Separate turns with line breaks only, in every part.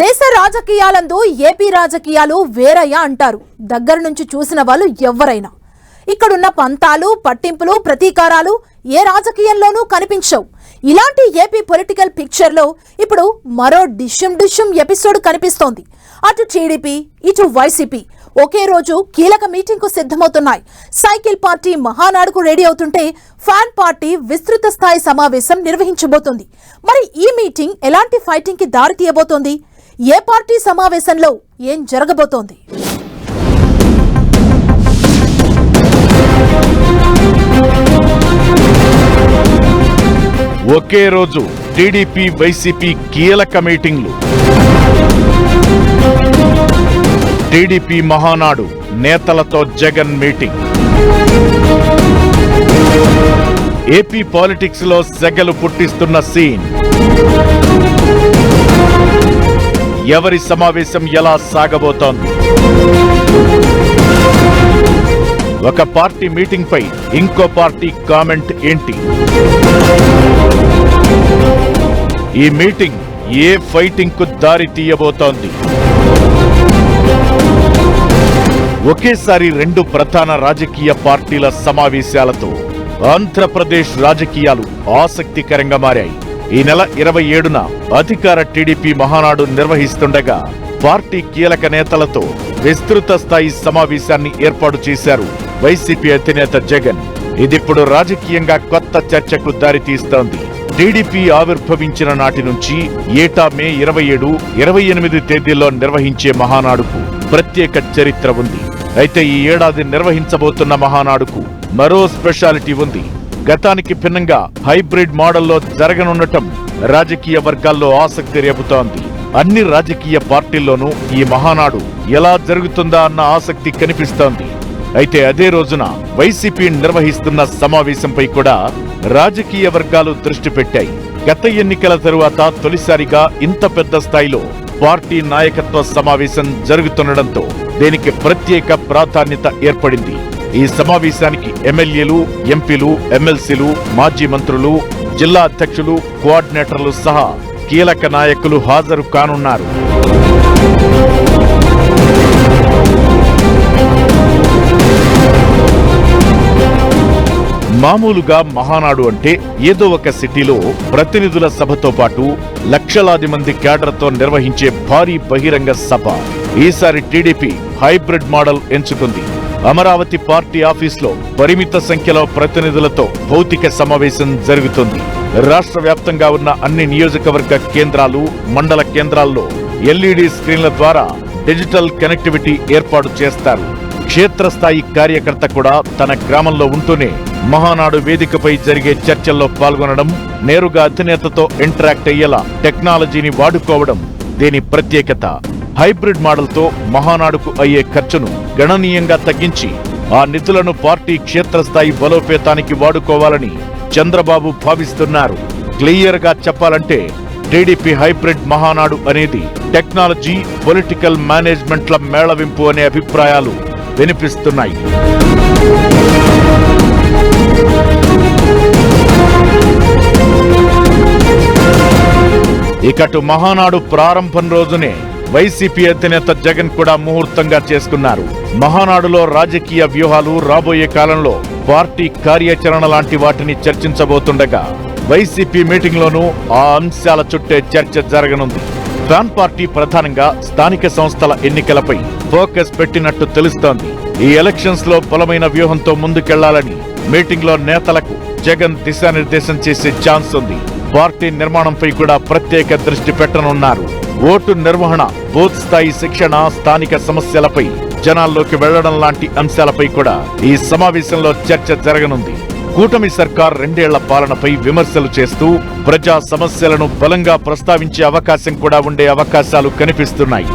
దేశ రాజకీయాలందు ఏపీ రాజకీయాలు వేరయ్యా అంటారు. దగ్గర నుంచి చూసిన వాళ్ళు ఎవ్వరైనా ఇక్కడున్న పంతాలు, పట్టింపులు, ప్రతీకారాలు ఏ రాజకీయంలోనూ కనిపించవు. ఇలాంటి ఏపీ పొలిటికల్ పిక్చర్ లో ఇప్పుడు మరో డిష్యం ఎపిసోడ్ కనిపిస్తోంది. అటు టీడీపీ, ఇటు వైసీపీ ఒకే రోజు కీలక మీటింగ్ కు సిద్ధమవుతున్నాయి. సైకిల్ పార్టీ మహానాడుకు రెడీ అవుతుంటే ఫ్యాన్ పార్టీ విస్తృత స్థాయి సమావేశం నిర్వహించబోతోంది. మరి ఈ మీటింగ్ ఎలాంటి ఫైటింగ్ కి దారి తీయబోతోంది? ఏ పార్టీ సమావేశంలో ఏం జరగబోతోంది?
ఒకే రోజు టీడీపీ, వైసీపీ కీలక మీటింగ్లు. టీడీపీ మహానాడు నేతలతో జగన్ మీటింగ్. ఏపీ పాలిటిక్స్ లో సెగలు పుట్టిస్తున్న సీన్. ఎవరి సమావేశం ఎలా సాగబోతోంది? ఒక పార్టీ మీటింగ్ పై ఇంకో పార్టీ కామెంట్ ఏంటి? ఈ మీటింగ్ ఏ ఫైటింగ్ కు దారి తీయబోతోంది? ఒకేసారి రెండు ప్రధాన రాజకీయ పార్టీల సమావేశాలతో ఆంధ్రప్రదేశ్ రాజకీయాలు ఆసక్తికరంగా మారాయి. ఈ నెల 27న అధికార టీడీపీ మహానాడు నిర్వహిస్తుండగా పార్టీ కీలక నేతలతో విస్తృత స్థాయి సమావేశాన్ని ఏర్పాటు చేశారు వైసీపీ అధినేత జగన్. ఇదిప్పుడు రాజకీయంగా కొత్త చర్చకు దారితీస్తోంది. టీడీపీ ఆవిర్భవించిన నాటి నుంచి ఏటా మే 27, 28 తేదీల్లో నిర్వహించే మహానాడుకు ప్రత్యేక చరిత్ర ఉంది. అయితే ఈ ఏడాది నిర్వహించబోతున్న మహానాడుకు మరో స్పెషాలిటీ ఉంది. గతానికి భిన్నంగా హైబ్రిడ్ మోడల్లో జరగనుండటం రాజకీయ వర్గాల్లో ఆసక్తి రేపుతోంది. అన్ని రాజకీయ పార్టీల్లోనూ ఈ మహానాడు ఎలా జరుగుతుందా అన్న ఆసక్తి కనిపిస్తోంది. అయితే అదే రోజున వైసీపీ నిర్వహిస్తున్న సమావేశంపై కూడా రాజకీయ వర్గాలు దృష్టి పెట్టాయి. గత ఎన్నికల తరువాత తొలిసారిగా ఇంత పెద్ద స్థాయిలో పార్టీ నాయకత్వ సమావేశం జరుగుతుండటంతో దీనికి ప్రత్యేక ప్రాధాన్యత ఏర్పడింది. ఈ సమావేశానికి ఎమ్మెల్యేలు, ఎంపీలు, ఎమ్మెల్సీలు, మాజీ మంత్రులు, జిల్లా అధ్యక్షులు, కోఆర్డినేటర్లు సహా కీలక నాయకులు హాజరు కానున్నారు. మామూలుగా మహానాడు అంటే ఏదో ఒక సిటీలో ప్రతినిధుల సభతో పాటు లక్షలాది మంది క్యాడర్తో నిర్వహించే భారీ బహిరంగ సభ. ఈసారి టీడీపీ హైబ్రిడ్ మోడల్ ఎంచుకుంది. అమరావతి పార్టీ ఆఫీస్లో పరిమిత సంఖ్యలో ప్రతినిధులతో భౌతిక సమావేశం జరుగుతుంది. రాష్ట్ర వ్యాప్తంగా ఉన్న అన్ని నియోజకవర్గ కేంద్రాలు, మండల కేంద్రాల్లో ఎల్ఈడి స్క్రీన్ల ద్వారా డిజిటల్ కనెక్టివిటీ ఏర్పాటు చేస్తారు. క్షేత్రస్థాయి కార్యకర్త కూడా తన గ్రామంలో ఉంటూనే మహానాడు వేదికపై జరిగే చర్చల్లో పాల్గొనడం, నేరుగా అధినేతతో ఇంటరాక్ట్ అయ్యేలా టెక్నాలజీని వాడుకోవడం దీని ప్రత్యేకత. హైబ్రిడ్ మోడల్తో మహానాడుకు అయ్యే ఖర్చును గణనీయంగా తగ్గించి ఆ నిధులను పార్టీ క్షేత్రస్థాయి బలోపేతానికి వాడుకోవాలని చంద్రబాబు భావిస్తున్నారు. క్లియర్ గా చెప్పాలంటే టీడీపీ హైబ్రిడ్ మహానాడు అనేది టెక్నాలజీ, పొలిటికల్ మేనేజ్మెంట్ల మేళవింపు అనే అభిప్రాయాలు వినిపిస్తున్నాయి. ఇకటు మహానాడు ప్రారంభం రోజునే వైసీపీ అధినేత జగన్ కూడా ముహూర్తంగా చేసుకున్నారు. మహానాడులో రాజకీయ వ్యూహాలు, రాబోయే కాలంలో పార్టీ కార్యాచరణ లాంటి వాటిని చర్చించబోతుండగా వైసీపీ మీటింగ్లోనూ ఆ అంశాల చుట్టే చర్చ జరగనుంది. ఫ్యాన్ పార్టీ ప్రధానంగా స్థానిక సంస్థల ఎన్నికలపై ఫోకస్ పెట్టినట్టు తెలుస్తోంది. ఈ ఎలక్షన్స్ లో బలమైన వ్యూహంతో ముందుకెళ్లాలని మీటింగ్ లో నేతలకు జగన్ దిశానిర్దేశం చేసే ఛాన్స్ ఉంది. పార్టీ నిర్మాణంపై కూడా ప్రత్యేక దృష్టి పెట్టనున్నారు. ఓటు నిర్వహణ, బూత్ స్థాయి శిక్షణ, స్థానిక సమస్యలపై జనాల్లోకి వెళ్లడం లాంటి అంశాలపై కూడా ఈ సమావేశంలో చర్చ జరగనుంది. కూటమి సర్కార్ 2 ఏళ్ల పాలనపై విమర్శలు చేస్తూ ప్రజా సమస్యలను బలంగా ప్రస్తావించే అవకాశం కూడా ఉండే అవకాశాలు కనిపిస్తున్నాయి.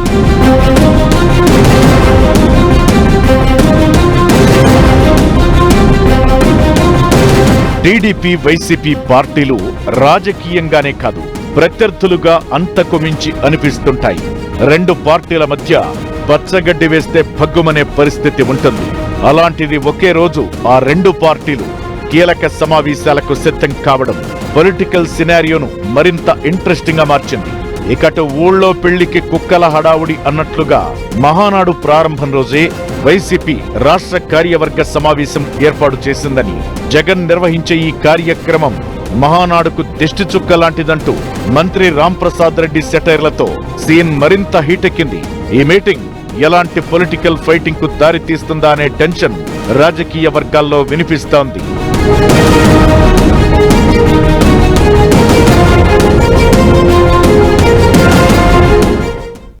టీడీపీ, వైసీపీ పార్టీలు రాజకీయంగానే కాదు, ప్రత్యర్థులుగా అంతకు మించి అనిపిస్తుంటాయి. రెండు పార్టీల మధ్య పచ్చగడ్డి వేస్తే భగ్గుమనే పరిస్థితి ఉంటుంది. అలాంటిది ఒకే రోజు ఆ రెండు పార్టీలు కీలక సమావేశాలకు సిద్ధం కావడం పొలిటికల్ సినారియోను మరింత ఇంట్రెస్టింగ్ గా మార్చింది. ఇకటు ఊళ్ళో పెళ్లికి కుక్కల హడావుడి అన్నట్లుగా మహానాడు ప్రారంభం రోజే వైసీపీ రాష్ట్ర కార్యవర్గ సమావేశం ఏర్పాటు చేసిందని, జగన్ నిర్వహించే ఈ కార్యక్రమం మహానాడుకు దిష్టి చుక్క లాంటిదంటూ మంత్రి రాంప్రసాద్ రెడ్డి సెటైర్లతో సీన్ మరింత హీటెక్కింది. ఈ మీటింగ్ ఎలాంటి పొలిటికల్ ఫైటింగ్ కు దారి తీస్తుందా అనే టెన్షన్ రాజకీయ వర్గాల్లో వినిపిస్తోంది.